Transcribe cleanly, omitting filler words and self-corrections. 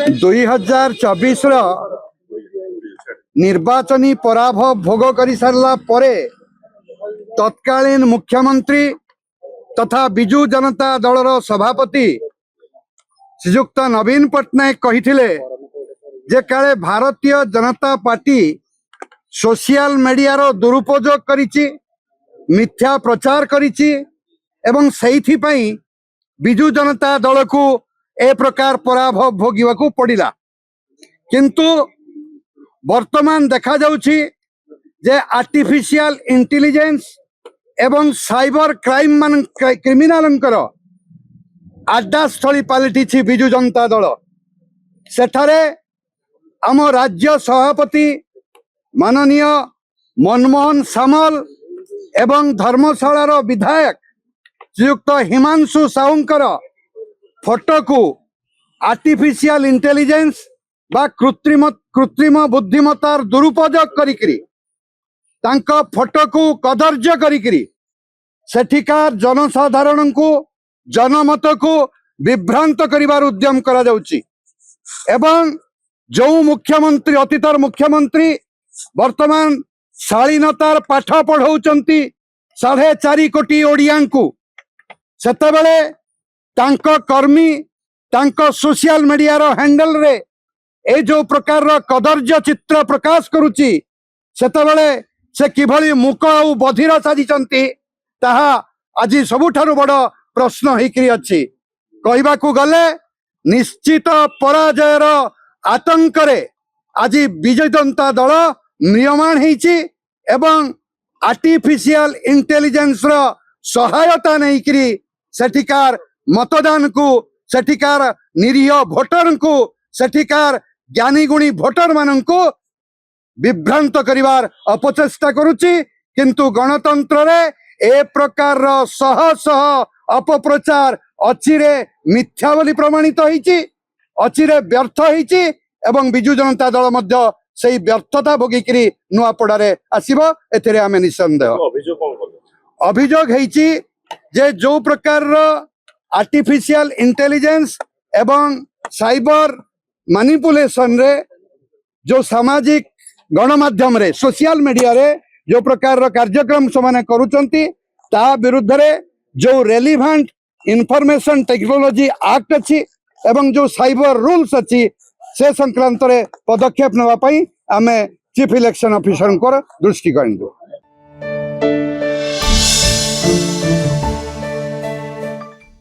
2024 निर्वाचनी पराभव भोग कर सारा परे तत्कालीन मुख्यमंत्री तथा बिजु जनता दलर सभापति श्रीयुक्त नवीन पट्टनायक कही जे काले Bharatiya Janata party social media रो दुरुपयोग करिछि, मिथ्या प्रचार करिछि एवं सेइथि पई बिजु जनता दल को ए प्रकार पराभव भोगिबाकू पड़िला। किंतु वर्तमान देखा जाउछि जे आर्टिफिशियल इंटेलिजेंस एवं साइबर क्राइम मान क्रिमिनालंकर आड्डास्थली पलटि बिजु जनता दल। सेठारे आम राज्य सभापति माननीय मनमोहन सामल एवं धर्मशाला विधायक श्रीयुक्त हिमांशु साहुंकर फोटो को आर्टिफिशियल इंटेलिजेंस बा कृत्रिम बुद्धिमत्तार दुरुपयोग करिकरी तांका फोटो को कदर्य करिकरी सेठिकार जनसाधारण को जनमत को विभ्रांत करिवार उद्यम करा जाउची। एवं जो मुख्यमंत्री अतीतर मुख्यमंत्री वर्तमान शालीनतार पाठ पढ़ाउचंती 4.5 कोटी ओडिया को सेतेबेले तांको कर्मी तांको सोशल मीडिया रो हैंडल रे ए जो प्रकार रो कदर्य चित्र प्रकाश करुची सेतेबेले से किभली मुक आ बधिर साजिचंती ताहा आज सबुठारु बड़ प्रश्न होइकरी अछि। कहबाकू गले निश्चित पराजयर आतंक रे आज विजय जनता दल म्रियमाण होइछि एवं आर्टिफिशियल इंटेलिजेंस रो सहायता नैकरी सेठिकार मतदान को सेठिकार निरीह भोटर को सेठिकार ज्ञानी गुणी भोटर मान को विभ्रांत करिवार अपचेष्टा करुछि। किंतु गणतंत्र रे ए प्रकार शह शह अपप्रचार अचिरे मिथ्या बोली प्रमाणित होइछि, अचिरे व्यर्थ होइछि एवं बिजु जनता दल मध्य सेही व्यर्थता भोगिकरी नुआपड़ारे आसीबो एथिरे आमे निसंदेह। अभियोग होइछि जे जो प्रकार आर्टिफिशियल इंटेलिजेंस एवं साइबर मैनिपुलेशन रे जो सामाजिक गणमाध्यम रे सोशल मीडिया रे जो प्रकार कार्यक्रम से करुचंती ता विरुद्ध रे जो रेलिवेंट इंफॉर्मेशन टेक्नोलॉजी एक्ट अच्छी एवं जो साइबर रूल्स अच्छी से संक्रांत रे पदक्षेप नेबा पई आमे चीफ इलेक्शन ऑफिसर को दृष्टि करिंदु।